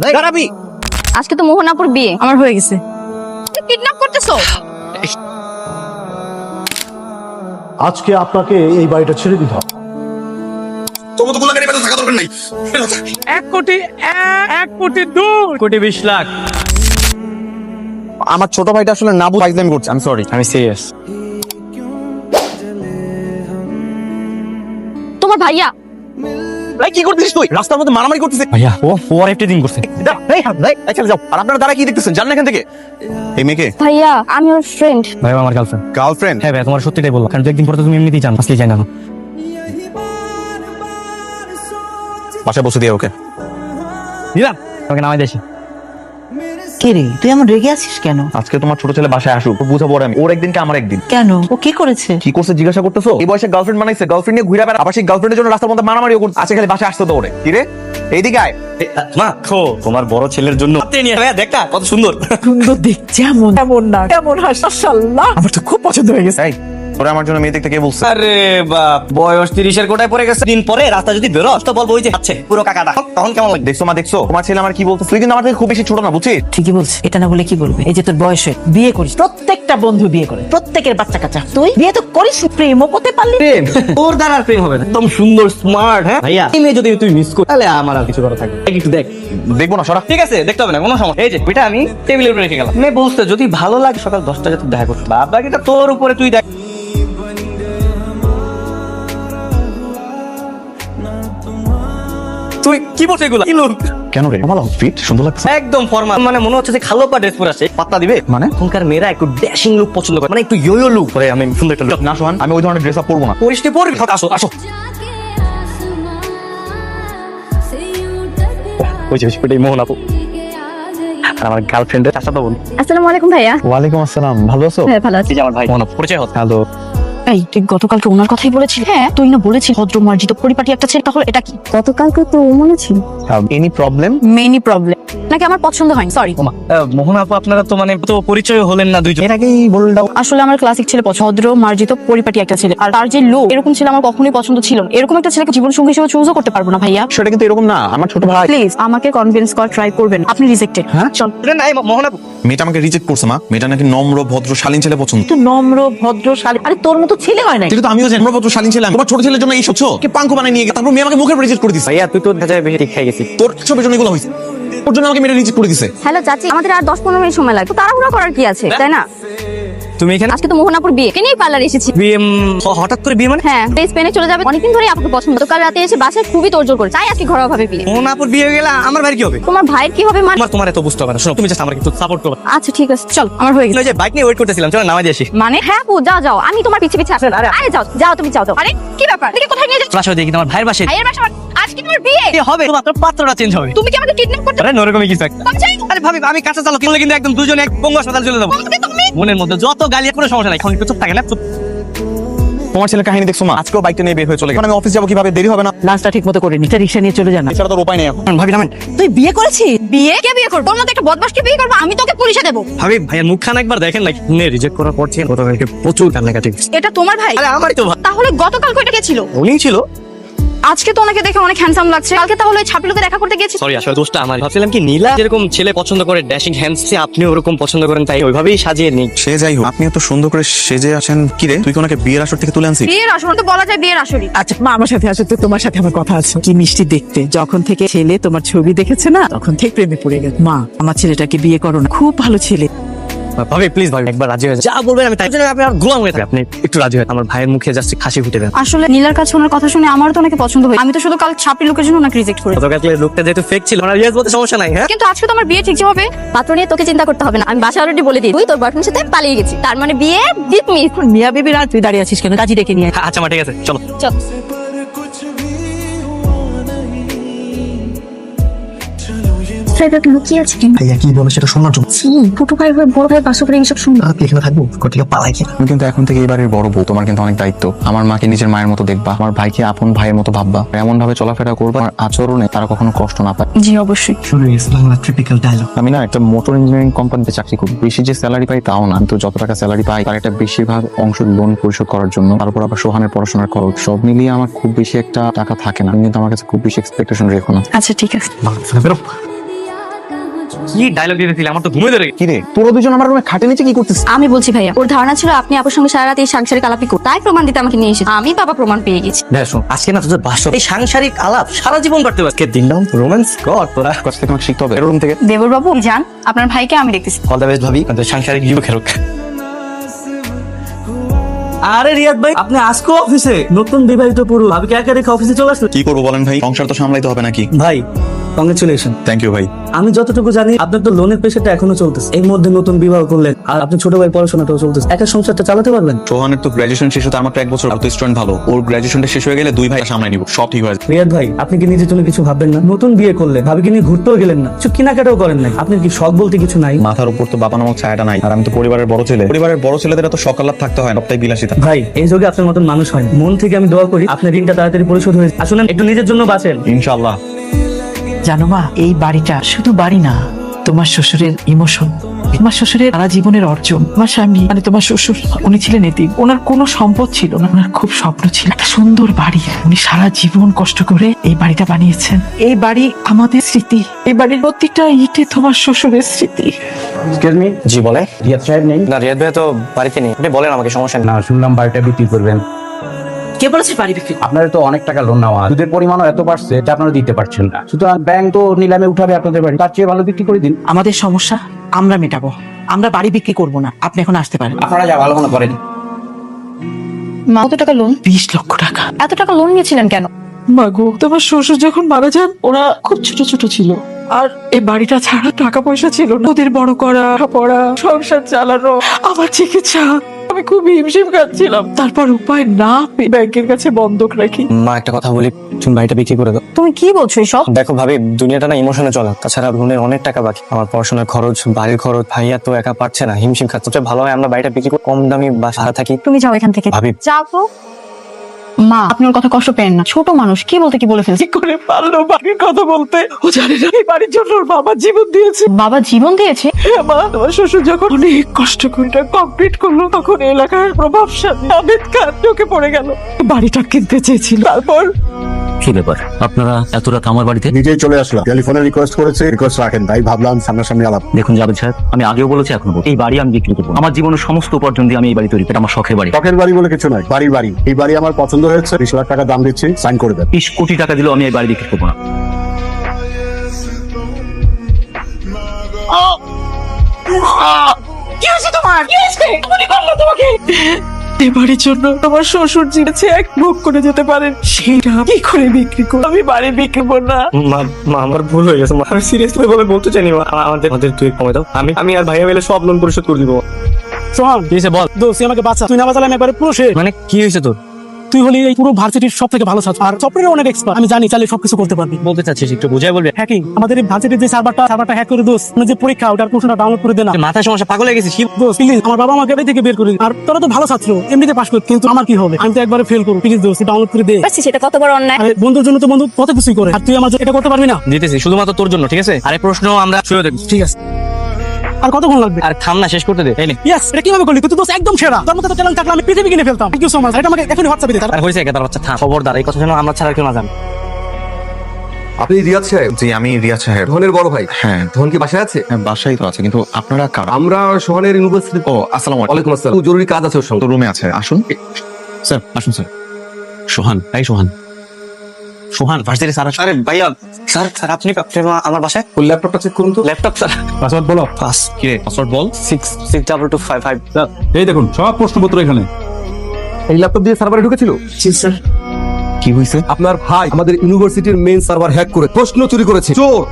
দাঁড়াবি। আজকে তো মোহনাপুর বিয়ে, আমার হয়ে গেছে। কিডন্যাপ করতেছো? আজকে আপনাকে এই বাড়িটা ছেড়ে দিতে হবে। তোমার তো গোলাগাড়ি বেঁধে থাকা দরকার নাই। 1,20,00,000 আমার ছোট ভাইটা আসলে না বুঝে ফাইজলামি করছে। আমি সরি, আমি সিরিয়াস। তোমার ভাইয়া ভাই কি করছিস তুই? রাস্তার মধ্যে মারামারি করতেছিস? ভাইয়া ও এভরিথিং করছে। চলে যাও। আর আপনারা দাঁড়া কি দেখতেছেন? জানেন এখান থেকে এই মেয়েকে? ভাইয়া আমি ওর ফ্রেন্ড। ভাই আমার গার্লফ্রেন্ড। গার্লফ্রেন্ড? হ্যাঁ ভাই, তোমার সত্যিটাই বললাম, কারণ 2 একদিন পরে তো তুমি এমনিতেই জানো, আজকে জানি না। বাসায় বসে দিয়ে ওকে দিলাম তোমাকে নামাই দেশে। কে রে, তুই এমন রেগে আছিস কেন? আজকে তোমার ছোট ছেলে বাসায় আসুক, বুঝাবো আমি। ওর একদিন কে আমার একদিন। কেন, ও কি করেছে? কি করছে জিজ্ঞাসা করতেছো? এই বয়সে গার্লফ্রেন্ড বানাইছে, গার্লফ্রেন্ড নিয়ে ঘুরে বেড়া। আবার সেই গার্লফ্রেন্ডের জন্য রাস্তার মধ্যে মারামারিও করছে। আজকে খালি বাসায় আসতে তো ওরে। কি রে, এইদিকে আয়। মা খো, তোমার বড় ছেলের জন্য ভাইয়া দেখা কত সুন্দর। সুন্দর দেখ, যেমন তেমন না, কেমন হাস, মাশাআল্লাহ। আমার তো খুব পছন্দ হয়ে গেছে। এই ওরা আমার জন্য মেয়ে দেখতে কে বলছে? আরে বাপ, বয়স 30-এর কোটায় পড়ে গেছে। দিন পরে রাস্তা যদি বেরোস তো বলবো ওই যে আছে পুরো কাকাটা, তখন কেমন লাগবে? দেখছো মা, দেখছো তোমার ছেলে আমার কি বলতো? তুই কিন্তু আমার থেকে খুব বেশি ছোট না, বুঝছিস? ঠিকই বলছে, এটা না বলে কি বলবে? এই যে তোর বয়সে বিয়ে করিস, প্রত্যেকটা বন্ধু বিয়ে করে, প্রত্যেকের বাচ্চা কাচ্চা। তুই বিয়ে তো করিস, প্রেমও করতে পারলি। প্রেম ওর দ্বারা আর প্রেম হবে না। একদম সুন্দর স্মার্ট। হ্যাঁ ভাইয়া, এই মেয়ে যদি তুই মিস কর তাহলে আমার আর কিছু করা থাকবে। একটু দেখ। দেখবো না, সরা। ঠিক আছে, দেখতে হবে না, কোনো সমস্যা। এই যে এটা আমি টেবিলের উপরে রেখে গেলাম। মেয়ে বলছে যদি ভালো লাগে সকাল 10টায় তুই দেখা করতে। বাবা এটা তোর উপরে, তুই দেখ। তুই কি বলছিস এগুলা? কি লোক? কেন রে? ভালো ফিট, সুন্দর লাগছে। একদম ফর্মাল, মানে মনে হচ্ছে যে খালোপা ড্রেস পরে আছে। পাত্তা দিবে মানে এখনকার মেয়েরা একটু ড্যাশিং লুক পছন্দ করে, মানে একটু ইয়ো লুক করে। আমি সুন্দর একটা look। না সোহান, আমি ওই ধরনের ড্রেস আপ পরবো না। পরিষ্কার পরবি। আসো আসো। ওই যে সেটাই মোহন আপু আর আমার গার্লফ্রেন্ডের চাচাতো বোন। আসসালামু আলাইকুম ভাইয়া। ওয়ালাইকুম আসসালাম, ভালো আছো? হ্যাঁ ভালো আছি। এই যে আমার ভাই মোহন আপু, পরিচয় হতো। হ্যালো। এই তুই গতকালকে ওনার কথাই বলেছিস? হ্যাঁ, তুই না বলেছিস ভদ্র মার্জিত পরিপাটি একটা ছেলে, তাহলে এটা কি? গতকালকে তো মনে ছিল। Any problem? মেনি প্রবলেম নাকি আমার পছন্দ হয়নি, সরি। মোহন আপু আপনারা তো মানে তো পরিচয় হলেন না দুইজন। এর আগেই বলে দাও। আসলে আমার ক্লাসিক ছেলে ভদ্র মার্জিত পরিপাটি একটা ছেলে, আর তার যে লোক এরকম ছিল আমার কখনোই পছন্দ ছিল না। এরকম একটা ছেলেকে জীবন সঙ্গী হিসেবে চুজও করতে পারবো না ভাইয়া। সেটা কিন্তু এরকম না, আমার ছোট ভাই। প্লিজ আমাকে কনভিন্স কর, ট্রাই করবেন। আপনি রিজেক্টেড। হ্যাঁ? চল। নাই মোহন আপু, মেয়েটা আমাকে রিজেক্ট করছে মা। মেয়েটা নাকি নম্র ভদ্র শালীন ছেলে পছন্দ। তুই নম্র ভদ্র শালী, আরে তোর মতো ছেলে হয় না। সেটা তো আমিও জানি, নম্র ভদ্র শালীন ছেলে। তোমার ছোট ছেলের জন্য এই সচ্ছ কে পাঙ্কু বানায় নিয়ে গেছে, তারপর মেয়ে আমাকে মুখের রিজেক্ট করে দিছে। ভাইয়া তুই তো দেখা যায় বেশি ঠিক খাই গেছিস। তোর সবের জন্য এগুলো হয়েছে, ওর জন্য আমাকে মেয়েটা রিজেক্ট করে দিছে। হ্যালো চাচি, আমাদের আর 10-15 মিনিট সময় লাগবে, তাড়াহুড়া করার কি আছে, তাই না? তুমি এখানে আজকে তো মোহনাপুর বিয়ে, কেনেই পার্লার এসেছি। বিয়ে হঠাৎ করে বিয়ে মানে? হ্যাঁ, স্পেনে চলে যাবে। অনেকদিন ধরে আপুকে পছন্দ, তো কাল রাতে এসে বাসায় খুবই তোড়জোড় করে, তাই আজকে ঘরোয়া ভাবে বিয়ে। মোহন আপুর বিয়ে হয়ে গেলে আমার ভাই কি হবে? তোমার ভাইয়ের কি হবে মানে? তোমার এত বুঝতে হবে না। শোনো, তুমি জাস্ট আমাকে একটু সাপোর্ট করো। আচ্ছা ঠিক আছে, চল, আমার হয়ে গেছে। ওই যে বাইক নিয়ে ওয়েট করতেছিলাম, চলো নামাই দিয়ে আসি। মানে হ্যাঁ আপু, যাও যাও, আমি তোমার পিছে পিছে আসি। আরে, আরে যাও যাও, তুমি যাও যাও। আরে কি ব্যাপার, তুমি কোথায় নিয়ে যাচ্ছ? ফ্লাশ হয়ে দেখি তোমার ভাইয়ের বাসায় ভাইয়ের বাসা? আজকে তোমার বিয়ে বিয়ে হবে, মাত্র পাত্রটা চেঞ্জ হবে। তুমি কি আমাকে কিডন্যাপ করতে? আরে নরকমই কিছু একটা। আমি চাই। আরে ভাবি, আমি কাঁচা চালক কিনলে কিন্তু একদম দুজনে এক পঙ্গু হাসপাতাল চলে যাবো। আমাকে তুমি মনের মধ্যে যত গালি, কোনো সমস্যা নাই। এখন একটু চুপ থাকে না, চুপ। তোমার ছেলের কাহিনী দেখছো মা? আজকেও বাইকটা নিয়ে বের হয়ে চলে গেছে। এখন আমি অফিস যাবো কিভাবে? দেরি হবে না? লাঞ্চটা ঠিক মতো করে নি, রিক্সা নিয়ে চলে জানা। এছাড়া তোর উপায় নেই এখন। ভাবি নামেন। তুই বিয়ে করেছিস? বিয়ে কে বিয়ে করবো? ওর মতো একটা বদমাশকে বিয়ে করবো? আমি তোকে পুলিশে দেবো। ভাবি ভাইয়ের মুখখানা একবার দেখেন না, রিজেক্ট করার পর থেকে গতকালকে প্রচুর কান্নাকাটি। এটা তোমার ভাই? আরে আমারই তো ভাই। তাহলে গতকাল কয়টা কে ছিল? উনিই ছিল। আজকে তো ওনাকে দেখে অনেক হ্যান্ডসাম লাগছে, কালকে তাহলে ওই ছাপিলুকে দেখা করতে গেছি। সরি, আসলে দোষটা আমার। ভাবছিলাম কি নীলা যেরকম ছেলে পছন্দ করে ড্যাশিং হ্যান্ডস, আপনি ওরকম পছন্দ করেন, তাই ওইভাবেই সাজিয়ে নিই। সে যাই হোক, আপনি এত সুন্দর করে সেজে আছেন। কি রে, তুই কি ওনাকে বিয়ের আসর থেকে তুলে আনছিস? বিয়ের আসর তো বলা যায়, বিয়ের আসরই। আচ্ছা মা, আমার সাথে আসো তো, তোমার সাথে আমার কথা আছে। কি মিষ্টি দেখতে, যখন থেকে ছেলে তোমার ছবি দেখেছে না, তখন থেকে প্রেমে পড়ে গেছে। মা, আমার ছেলেটাকে বিয়ে করো না, খুব ভালো ছেলে। ভাবি প্লিজ, ভাবি একবার রাজি হয়ে যান। যা বলবেন আমি তাই। আপনি আর গোলাম হয়ে থাকেন। আপনি একটু রাজি হয়ে আমার ভাইয়ের মুখে জাস্ট হাসি ফুটে দেন। আসলে নীলার কাছে ওনার কথা শুনে আমারও তো অনেকে পছন্দ হয়। আমি তো শুধু কাল ছাপিলুকের জন্য ওনাকে রিজেক্ট করি। গতকালকে লোকটা যেহেতু ফেক ছিল, ওনার রিয়াজ বলতে সমস্যা নাই। হ্যাঁ, কিন্তু আজকে তো আমার বিয়ে ঠিক যে হবে। পাত্র নিয়ে তোকে চিন্তা করতে হবে না, আমি বাসা অলরেডি বলে দিই, তুই তোর বয়ফ্রেন্ডের সাথে পালিয়ে গেছি, তার মানে বিয়ে ডিসমিস। মিয়া বেবির আর তুই দাঁড়িয়ে আছিস কেন? কাজী ডেকে নিয়ে আয়। আচ্ছা মা, ঠিক আছে, চলো। চল। লুকিয়ে আছে কেন? ভাইয়া কি বলে সেটা শোনার জন্য ছোট ভাই হয়ে বড় ভাই বাসা করে এইসব শুনবো? কি এখানে থাকবো? কোটিকে পালাই কি? তুমি কিন্তু এখন থেকে এবারের বড় বউ, তোমার কিন্তু অনেক দায়িত্ব। আমার মাকে নিজের মায়ের মতো দেখবা, আমার ভাইকে আপন ভাইয়ের মতো ভাববা, এমন ভাবে চলাফেরা করবা আমার আচরণে তারা কখনো কষ্ট না পায়। জি অবশ্যই। শুরু হয়েছে বাংলা ট্রিপিক্যাল ডায়লগ। আমি না একটা মোটর ইঞ্জিনিয়ারিং কোম্পানিতে চাকরি করি। বেশি যে স্যালারি পাই তাও না, কিন্তু যত টাকা স্যালারি পাই তার একটা বেশিরভাগ অংশ লোন পরিশোধ করার জন্য, তারপর আবার সোহানের পড়াশোনার খরচ, সব মিলিয়ে আমার খুব বেশি একটা টাকা থাকে না। কিন্তু আমার কাছে খুব বেশি এক্সপেকটেশন রেখো না। আচ্ছা ঠিক আছে। বেরো। কি ডায়লগ দিতেছিলি, আমার তো ঘুমে ধরে কি রে তোরা দুজন আমার রুমে খাটে নিচে কি করতেছিস? আমি বলছি ভাইয়া, ওর ধারণা ছিল আপনি আপুর সঙ্গে সারা রাত এই সাংসারিক আলাপই করতে, তাই প্রমাণ দিতে আমাকে নিয়ে এসেছে। আমি বাবা প্রমাণ পেয়ে গেছি। দেখ শোন, আজকে না তোদের বাসর, এই সাংসারিক আলাপ সারা জীবন করতে পারবে। আজকে দিনটা রোম্যান্স কর তোরা। কাছ থেকে আমাকে শিখতে হবে রুম থেকে। দেবর বাবু যান, আপনার ভাইকে আমি দেখতেছি। অল দ্য বেস্ট ভাবি, আমাদের সাংসারিক জীবন খেরক। আরে রিয়াদ ভাই, আপনি আজকে অফিসে? নতুন বিবাহিত পুরুষ ভাবিকে একা রেখে অফিসে চলে আসলো? কি করবো বলেন ভাই, সংসার তো সামলাইতে হবে নাকি? ভাই কংগ্রেচুলেশন। থ্যাংক ইউ ভাই। আমি যতটুকু জানি আপনার তো লোনের প্রেশারটা এখনো চলতেছে, এর মধ্যে নতুন বিবাহ করলেন আর আপনি ছোট ভাই পড়াশোনাটাও চলতেছে, একটা সংসারটা চালাতে পারবেন? সোহানের তো গ্রাজুয়েশন শেষ হতে আমার তো 1 বছর, আর তো স্টুডেন্ট ভালো, ওর গ্রাজুয়েশনটা শেষ হয়ে গেলে 2 ভাই সামলাই নিব, সব ঠিক হয়ে যাবে। রিয়াদ ভাই, আপনি কি নিজের জন্য কিছু ভাববেন না? নতুন বিয়ে করলেন, ভাবিকে নিয়ে ঘুরতেও গেলেন না, কিছু কেনাকাটাও করেন নাই, আপনার কি শখ বলতে কিছু নাই? মাথার উপর তো বাবা নামক ছায়াটা নাই, আর আমি তো পরিবারের বড় ছেলে। পরিবারের বড় ছেলেদের তো সকাল রাত থাকতে হয়, সবটাই বিলাসিতা। ভাই এই যুগে আপনার মতন মানুষ হয় না। মন থেকে আমি দোয়া করি আপনার ঋণটা তাড়াতাড়ি পরিশোধ হয়ে যায়। আসলে একটু নিজের জন্য বাঁচেন। ইনশাআল্লাহ। জানো মা, এই বাড়িটা শুধু বাড়ি না, তোমার শ্বশুরের ইমোশন, তোমার শ্বশুরের সারা জীবনের অর্জন। তোমার স্বামী মানে তোমার শ্বশুর, উনি ছিলেন এতিম, ওনার কোনো সম্পদ ছিল না, ওনার খুব স্বপ্ন ছিল একটা সুন্দর বাড়ি। উনি সারা জীবন কষ্ট করে এই বাড়িটা বানিয়েছেন। এই বাড়ি আমাদের স্মৃতি, এই বাড়ির প্রত্যেকটা ইটে তোমার শ্বশুরের স্মৃতি। এক্সকিউজ মি, জি বলে। রিয়াদ সাহেব নেই? না, রিয়াদ ভাই তো বাড়িতে নেই। আপনি বলেন আমাকে, সমস্যা নেই। না, শুনলাম বাড়িটা বিক্রি করবেন। কে বলেছে বাড়ি বিক্রি? আপনার তো অনেক টাকা লোন নেওয়া, সুদের পরিমাণও এত বাড়ছে এটা আপনারা দিতে পারছেন না, সুতরাং ব্যাংক তো নিলামে উঠাবে আপনাদের বাড়ি, তার চেয়ে ভালো বিক্রি করে দিন। আমাদের সমস্যা আমরা মেটাবো, আমরা বাড়ি বিক্রি করব না। আপনি এখন আসতে পারেন। আপনারা যা ভালো মনে করেন। মা, কত টাকা লোন? 20 লক্ষ টাকা। এত টাকা লোন নিয়েছিলেন কেন? মাগো, তোমার শ্বশুর যখন মারা যান ওরা খুব ছোট ছোট ছিল, আর এই বাড়িটা ছাড়া টাকা পয়সা ছিল না। ওদের বড় করা, পড়া, সংসার চালানো, আমার চিকিৎসা, আমি খুব হিমশিম খাচ্ছিলাম। তারপর উপায় না পেয়ে ব্যাংকের কাছে বন্ধক রাখি। মা একটা কথা বলি, তুমি বাড়িটা বিক্রি করে দাও। তুমি কি বলছো এসব? দেখো ভাবি, দুনিয়াটা না ইমোশনে চলে, তাছাড়া লোনের অনেক টাকা বাকি, আমার পড়াশোনার খরচ, বাড়ির খরচ, ভাইয়া তো একা পারছে না, হিমশিম খাচ্ছে। সবচেয়ে ভালো হয় আমরা বাড়িটা বিক্রি করে কম দামি বাসা থাকি। তুমি যাও এখান থেকে। ভাবি যাও তো। মা, আপনি ওর কথা কষ্ট পেন না, ছোট মানুষ, কি বলতে কি বলে ফেলছে। কি করে পারলো বাড়ির কথা বলতে? ও জানে না এই বাড়ির জন্য ওর বাবা জীবন দিয়েছে। বাবা জীবন দিয়েছে? হ্যাঁ মা, তোমার শ্বশুর যখন অনেক কষ্ট করে কমপ্লিট করলো, তখন এলাকার প্রভাবশালী আবেদ খান চোখে পড়ে গেল, বাড়িটা কিনতে চেয়েছিল। তারপর কি ব্যাপার, আপনারা এত রাত আমার বাড়িতে? নিজেই চলে আসলাম, টেলিফোনে রিকোয়েস্ট করেছে, রিকোয়েস্ট রাখেন, তাই ভাবলাম সামনাসামনি আলাপ। দেখুন জাভেদ সাহেব, আমি আগেও বলেছি এখন বলছি, এই বাড়ি আমি বিক্রি করবো। আমার জীবনের সমস্ত উপার্জন দিয়ে আমি এই বাড়ি তৈরি, এটা আমার শখের বাড়ি। শখের বাড়ি বলে কিছু নয়, বাড়ির বাড়ি। এই বাড়ি আমার পছন্দ হয়েছে, 20 লাখ টাকা দাম দিচ্ছি, সাইন করে দেন। 20 কোটি টাকা দিলেও আমি এই বাড়ি বিক্রি করবো না। কি হয়েছে তোমার? কি হয়েছে? মনে করলো তোমাকে এ বাড়ির জন্য তোমার শ্বশুর জিনেছে এক ভোগ করে যেতে পারেন, সেটা কি করে বিক্রি করবো? আমি বাড়ি বিক্রি করবো না। মা আমার ভুল হয়ে গেছে, মা আমি সিরিয়াসলি ভাবে বলতে চাইনি। আমাদের তুই কমে দাও, আমি আর ভাইয়া মিলে সব লোন পরিশোধ করে দিব। সোহান, কি হয়েছে বল। দোস্ত তুই আমাকে বাঁচা, তুই না বাঁচালে আমি একবারে পুরো শেষ। মানে কি হয়েছে তোর? তুই হলি এই পুরো ভার্সিটির সব থেকে ভালো ছাত্র, আর সফটওয়্যারে অনেক এক্সপার্ট। আমি জানি চাইলে সবকিছু করতে পারবি। বলতে চাচ্ছিস একটু বুঝাই বলবে? হ্যাকিং, আমাদের এই ভার্সিটির যে সার্ভারটা হ্যাক করে দোস্ত, মানে যে পরীক্ষা ওটার প্রশ্নটা ডাউনলোড করে দে না। মাথায় সমস্যা, পাগল হয়ে গেছিস কি? দোস্ত প্লিজ, আমার বাবা আমাকে এটাই থেকে বের করে দিন। আর তোরা তো ভালো ছাত্র, এমনিতে পাস কর, কিন্তু আমার কি হবে? আমি তো একবারে ফেল করবো। প্লিজ দোস্ত ডাউনলোড করে দে। পারছি, সেটা কত বড় অন্যায়। আরে বন্ধুর জন্য তো বন্ধু কত কিছুই করে, আর তুই আমার জন্য এটা করতে পারবি না? দিতেছি শুধুমাত্র তোর জন্য, ঠিক আছে? আরে প্রশ্ন আমরা শুরু দেখব। ঠিক আছে, আর কতক্ষণ লাগবে? আর থাম না, শেষ করতে দে। এই নে। ইয়েস, এটা কিভাবে করলি? তুই তো দোস্ত একদম সেরা, তোর মতো ট্যালেন্ট থাকলে আমি পৃথিবী কিনে ফেলতাম। Thank you so much. এটা আমাকে এখনই হোয়াটসঅ্যাপে দে। আর হয়েছে কেদার বাচ্চা, থাম। খবরদার, এই কথা যেন আমরা ছাড়া কেউ না জানে। আপনি রিয়াদ সাহেব? জি আমি রিয়াদ সাহেব। ধনের বড় ভাই? হ্যাঁ। ধন কি বাসায় আছে? হ্যাঁ, বাসায় তো আছে, কিন্তু আপনারা কারা? আমরা সোহানের ইউনিভার্সিটি। ও আসসালামু আলাইকুম। ওয়ালাইকুম আসসালাম, জরুরি কাজ আছে ওর সঙ্গে। তো রুমে আছে, আসুন স্যার, আসুন স্যার। সোহান, এই সোহান, সোহান ভার্সিটি স্যার। আরে ভাইয়া, স্যার আপনি আমার বাসায়? ওর ল্যাপটপটা চেক করুন তো। Laptop sir. পাসওয়ার্ড বলো। পাস কি রে পাসওয়ার্ড বল। 66255। এই দেখুন সব প্রশ্নপত্র এখানে। এই ল্যাপটপ দিয়ে সার্ভারে ঢুকেছিল? জি স্যার। কি হয়েছে? আপনার ভাই আমাদের ইউনিভার্সিটির মেইন সার্ভার হ্যাক করে প্রশ্ন চুরি করেছে। চোর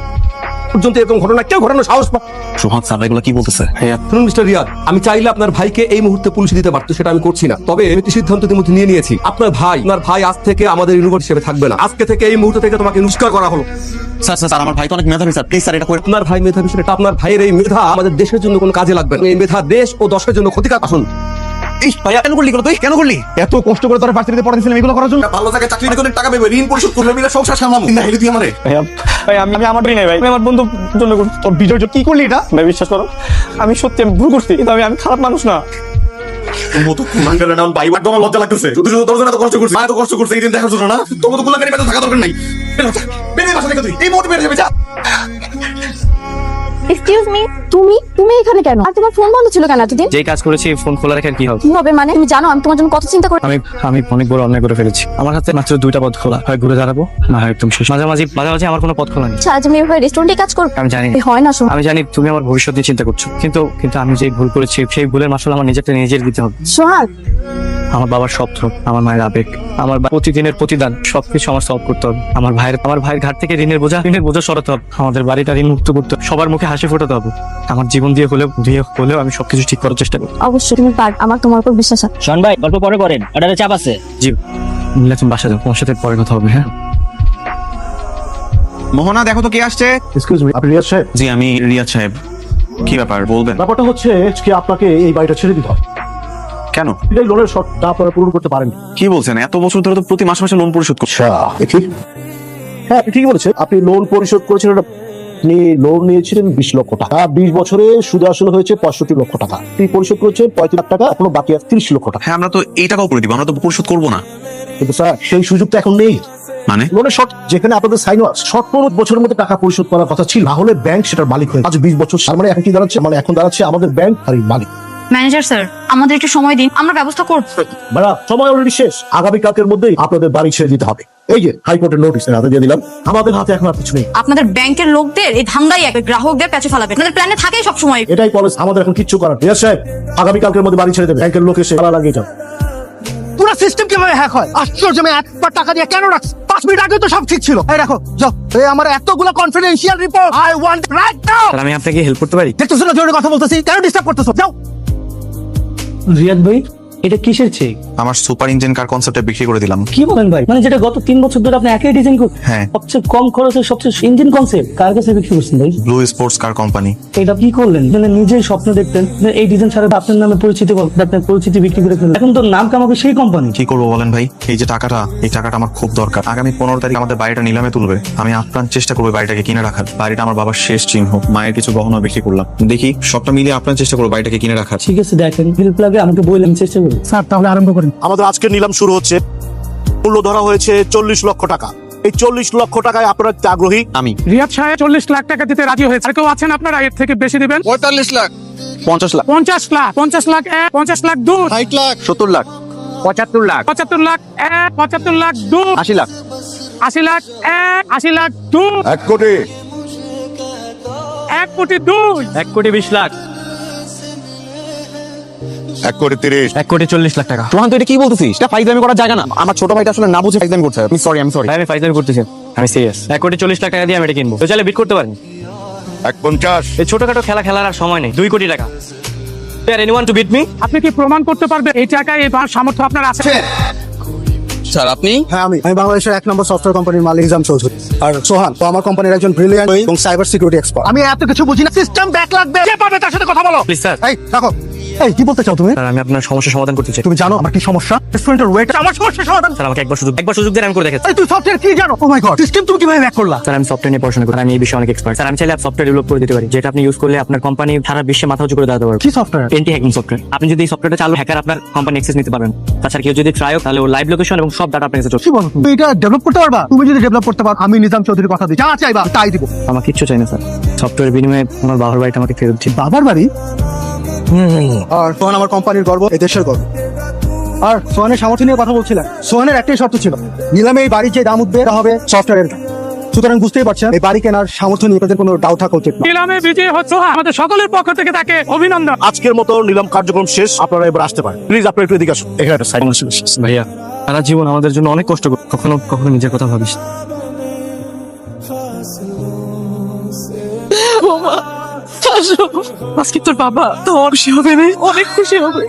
পর্যন্ত এরকম ঘটনা কেউ ঘটানোর সাহস পায়? সোহান স্যার এগুলো কি বলতেছে? শুনুন মিস্টার রিয়াদ, আমি চাইলে আপনার ভাইকে এই মুহূর্তে পুলিশে দিতে পারতো, সেটা আমি করছি না। তবে আমি একটি সিদ্ধান্ত ইতিমধ্যে নিয়ে নিয়েছি। আপনার ভাই আজ থেকে আমাদের ইউনিভার্সিটি হিসেবে থাকবে না। আজকে থেকে এই মুহূর্ত থেকে তোমাকে নমস্কার করা হলো। স্যার স্যার আমার ভাই তো অনেক মেধাবী স্যার, প্লিজ স্যার এটা করে। আপনার ভাই মেধাবী, সেটা আপনার ভাইয়ের এই মেধা আমাদের দেশের জন্য কোনো কাজে লাগবে না। এই মেধা দেশ ও দশের জন্য ক্ষতিকার। আসুন। ভাইয়া কেন করলি তুই? কেন করলি? এত কষ্ট করে তোরা ভার্সিটিতে পড়াতেছিলাম এগুলো করার জন্য? ভালো জায়গায় চাকরি করে টাকা পাবে, ঋণ পরিশোধ করলে মিলে সংসার সামলাবো না। হেলি তুই আমারে। ভাই আমি আমার নাই ভাই, আমি আমার বন্ধু জন্য করছি। তোর বিজয় কি করলি এটা? ভাই বিশ্বাস করো, আমি সত্যি আমি ভুল করছি, কিন্তু আমি খারাপ মানুষ না। মতো কুলাঙ্গারের নাম বাইবার তোমার লজ্জা লাগতেছে। শুধু শুধু তোর জন্য এত কষ্ট করছিস, এত কষ্ট করছিস এই দিন দেখার জন্য না? তোর মতো কুলাঙ্গারি বেতন থাকা দরকার নাই। বের হ, বের হয়ে বাসা থেকে তুই এই মুহূর্তে বের হয়ে যা। এক্সকিউজ মি, তুমি এখানে কেন? আর তোমার ফোন বন্ধ ছিল কেন এতদিন? যেই কাজ করেছি ফোন খোলা রেখে আর কি হবে? কি হবে মানে? তুমি জানো আমি তোমার জন্য কত চিন্তা করি। আমি অনেক বড় অন্যায় করে ফেলেছি। আমার হাতে মাত্র দুইটা পথ খোলা, হয় ঘুরে দাঁড়াবো না হয় একদম শেষ। মাঝামাঝি আমার কোনো পথ খোলা নেই। আজ আমি এভাবে রেস্টুরেন্টে কাজ করবো? আমি জানি, হয় না শোন। আমি জানি তুমি আমার ভবিষ্যৎ নিয়ে চিন্তা করছো, কিন্তু আমি যে ভুল করেছি সেই ভুলের মাসুল আমার নিজের দিতে হবে। সোহান, আমার বাবার স্বপ্ন, আমার মায়ের আবেগ, আমার প্রতিদিনের প্রতিদান সবকিছু আমার সলভ করতে হবে। আমার ভাইয়ের ঘাট থেকে ঋণের বোঝা সরাতে হবে। আমাদের বাড়িটা ঋণ মুক্ত করতে হবে। সবার মুখে হাসি ফোটাতে হবে। আমার জীবন দিয়ে হলেও আমি সবকিছু ঠিক করার চেষ্টা করব। অবশ্যই তুমি পার, আমার তোমার উপর বিশ্বাস আছে। শোন ভাই, গল্প পরে করেন, অর্ডারে চাপ আছে। জি মিলা, তুমি বাসা যাও, তোমার সাথে পরে কথা হবে। হ্যাঁ মোহনা, দেখো তো কে আসছে। এক্সকিউজ মি, আপনি রিয়াজ সাহেব? জি আমি রিয়াজ সাহেব। কি ব্যাপার বলবেন? ব্যাপারটা হচ্ছে কি আপনাকে এই বাড়িটা ছেড়ে দিতে হবে। কেন? এটাই লোনের শর্তটা আপনারা পূরণ করতে পারেন। কি বলছেন? এত বছর ধরে তো প্রতি মাসে লোন পরিশোধ করছি। দেখি, হ্যাঁ আপনি ঠিকই বলেছেন। আপনি লোন পরিশোধ করেছেন, আপনি লোন নিয়েছিলেন 20 লক্ষ টাকা। 20 বছরে সুদ আসলে হয়েছে 65 লক্ষ টাকা। আপনি পরিশোধ করেছেন 35 লাখ টাকা, এখনো বাকি আছে 30 লক্ষ টাকা। হ্যাঁ, আমরা তো এই টাকাও করে দিব, আমরা তো পরিশোধ করবো না। কিন্তু স্যার সেই সুযোগটা এখন নেই। মানে লোনের শর্ত যেখানে আপনাদের সাইন আছে, 17 বছরের মধ্যে টাকা পরিশোধ করার কথা ছিল, না হলে ব্যাংক সেটার মালিক হয়ে আজ 20 বছর। তার মানে এখন কি দাঁড়াচ্ছে? মানে এখন দাঁড়াচ্ছে আমাদের ব্যাংক আর এই মালিক। ম্যানেজার স্যার, আমাদের একটু সময় দিন, আমরা ব্যবস্থা করব। ভাড়া সময় অলরেডি শেষ। আগামী কালকের মধ্যেই আপনাদের বাড়ি ছেড়ে দিতে হবে। এই যে হাইকোর্টের নোটিশ হাতে দিয়ে দিলাম। আমাদের হাতে এখন আর কিছু নেই। আপনাদের ব্যাংকের লোকদের এই ধান্দাই এক গ্রাহকদের প্যাচে ফেলাবে। আপনাদের প্ল্যানে থাকেই সব সময়। এটাই পলিসি, আমাদের এখন কিচ্ছু করার নেই। সাহেব, আগামী কালকের মধ্যে বাড়ি ছেড়ে দেবে। ব্যাংকের লোক এসে তালা লাগিয়ে যাবে। পুরো সিস্টেম কিভাবে হ্যাক হয়? আশ্চর্য, আমি একবার টাকা দিয়ে কেন রাখছি? 5 মিনিট আগে তো সব ঠিক ছিল। এই দেখো, যাও, এই আমার এতগুলো confidential report I want right now. Sir, আমি আপনাকে হেল্প করতে পারি? দেখতেছো না জোরে কথা বলতেছি, কেন ডিস্টার্ব করতেছো? যাও। রিয়াদ ভাই, এটা কিসের চেক? আমার সুপার ইঞ্জিন কার কনসেপ্টে বিক্রি করে দিলাম। কি বলেন ভাই? মানে যেটা গত 3 বছর ধরে আপনি একই ডিজাইন করছেন? হ্যাঁ। সবচেয়ে কম খরচে সবচেয়ে ইঞ্জিন কনসেপ্ট কার কাছে বিক্রি করছেন ভাই? Blue sports car company. এটা কি করলেন? মানে নিজেই স্বপ্ন দেখতেন এই ডিজাইন ছাড়া আপনার নামে পরিচিতি আপনার পরিচিতি বিক্রি করে ফেললেন। এখন তো নাম কামাবে সেই কোম্পানি। কি করবো বলেন ভাই? এই টাকাটা আমার খুব দরকার। আগামী 15 তারিখ আমাদের বাড়িটা নিলামে তুলবে। আমি আপ্রাণ চেষ্টা করবো বাড়িটাকে কিনে রাখার। বাড়িটা আমার বাবার শেষ চিহ্ন। মায়ের কিছু গহনা বিক্রি করলাম। দেখি সবটা মিলিয়ে আপ্রাণ চেষ্টা করবো বাড়িটাকে কিনে রাখার। ঠিক আছে, দেখেন হেল্প লাগে আমাকে বললেন, চেষ্টা করুন। স্যার তাহলে আরম্ভ করেন। আমাদের আজকের নিলাম শুরু হচ্ছে। মূল্য ধরা হয়েছে 40 লক্ষ টাকা। এই 40 লক্ষ টাকায় আপনারা কি আগ্রহী? আমি রিয়াদ সাহেব 40 লাখ টাকা দিতে রাজি হয়েছে। আর কেউ আছেন আপনারা এর থেকে বেশি দিবেন? 45 লাখ, 50 লাখ, 50 লাখ, 50 লাখ 1, 50 লাখ 2, 60 লাখ, 70 লাখ, 75 লাখ, 75 লাখ 1, 75 লাখ 2, 80 লাখ, 80 লাখ 1, 80 লাখ 2, 1 কোটি, 1 কোটি 2, 1 কোটি 20 লাখ, 1 কোটি 30, 1 কোটি 40 লাখ টাকা। রোহান, তুই এটা কি বলতেছিস? এটা ফাইজলামি করার জায়গা না। আমার ছোট ভাইটা আসলে না বুঝে ফাইজলামি করছে। আমি সরি। ভাই, আমি ফাইজলামি করতেছি, আমি সিরিয়াস। 1 কোটি 40 লাখ টাকা দিয়ে আমি এটা কিনবো। তো চাইলে বিট করতে পারেন। 150, এই ছোটখাটো খেলার আর সময় নেই। 2 কোটি টাকা। Anyone to beat me? আপনি কি প্রমাণ করতে পারবেন এই টাকায় এই সামর্থ্য আপনার আছে? স্যার আপনি? হ্যাঁ, আমি বাংলাদেশের 1 নম্বর সফটওয়্যার কোম্পানির মালিক হিজাম চৌধুরী। আর সোহান তো আমার কোম্পানির একজন ব্রিলিয়ান্ট এবং সাইবার সিকিউরিটি এক্সপার্ট। আমি এত কিছু বুঝি না। সিস্টেম ব্যাক লাগবে, কে পাবে তার সাথে কথা বলো। Please sir. এই দেখো, এই কি বলতে চাও তুমি? স্যার, আমি আপনার সমস্যার সমাধান করতে চাই। তুমি জানো আমার কি সমস্যা? রেস্টুরেন্টের ওয়েটার আমার সমস্যা সমাধান। স্যার, আমাকে একবার সুযোগ দেন, আমি করে দেখাচ্ছি। এই তুই সফটওয়্যার কি জানো? ও মাই গড, সিস্টেম তুমি কিভাবে হ্যাক করলা? স্যার, আমি সফটওয়্যার নিয়ে পড়াশোনা করি। আমি এই বিষয়ে অনেক এক্সপার্ট। স্যার, আমি চাইলে সফটওয়্যার ডেভেলপ করে দিতে পারি, যেটা আপনি ইউজ করলে আপনার কোম্পানি সারা বিশ্বে মাথা উঁচু করে দাঁড়াতে পারবে। কি সফটওয়্যার? Anti hacking software. আপনি যদি এই সফটওয়্যারটা চালু, হ্যাকার আপনার কোম্পানি অ্যাক্সেস নিতে পারবেন। তাছাড়া কেউ যদি ট্রাই হোক, তাহলে ও লাইভ লোকেশন এবং সব ডাটা আপনার কাছে চলে। কি বলো? তুমি এটা ডেভেলপ করতে পারবা? তুমি যদি ডেভেলপ করতে পারো, আমি নিজাম চৌধুরীর কথা দিই, যা চাইবা তাই দিব। আমার কিচ্ছু চাই না স্যার। সফটওয়্যার বিনিময়ে আমার বাবার বাড়িটা আমাকে ফেরত দিন। বাবার বাড়ি? আর সোহান আমার কোম্পানির গর্ব, এই দেশের গর্ব। আর সোহানের সামর্থ্য নিয়ে কথা বলছিলাম। সোহানের একটাই শর্ত ছিল, নিলামে এই বাড়ির যে দাম উঠবে তা হবে সফটওয়্যারের। সুতরাং বুঝতেই পারছেন এই বাড়ি কেনার সামর্থ্য নিয়ে তাদের কোনো ডাউট থাকা উচিত না। নিলামে বিজয়ী হচ্ছে আমাদের সকলের পক্ষ থেকে তাকে অভিনন্দন। আজকের মতো নিলাম কার্যক্রম শেষ। আপনারা এবার আসতে পারেন। প্লিজ আপনারা একটু এদিকে আসুন। এখানে একটা সাইন আছে। ভাইয়া, সারা জীবন আমাদের জন্য অনেক কষ্ট কর। কখনো নিজের কথা ভাবিস না। আজকে তোর বাবা তো খুশি হবে, অনেক খুশি হবে।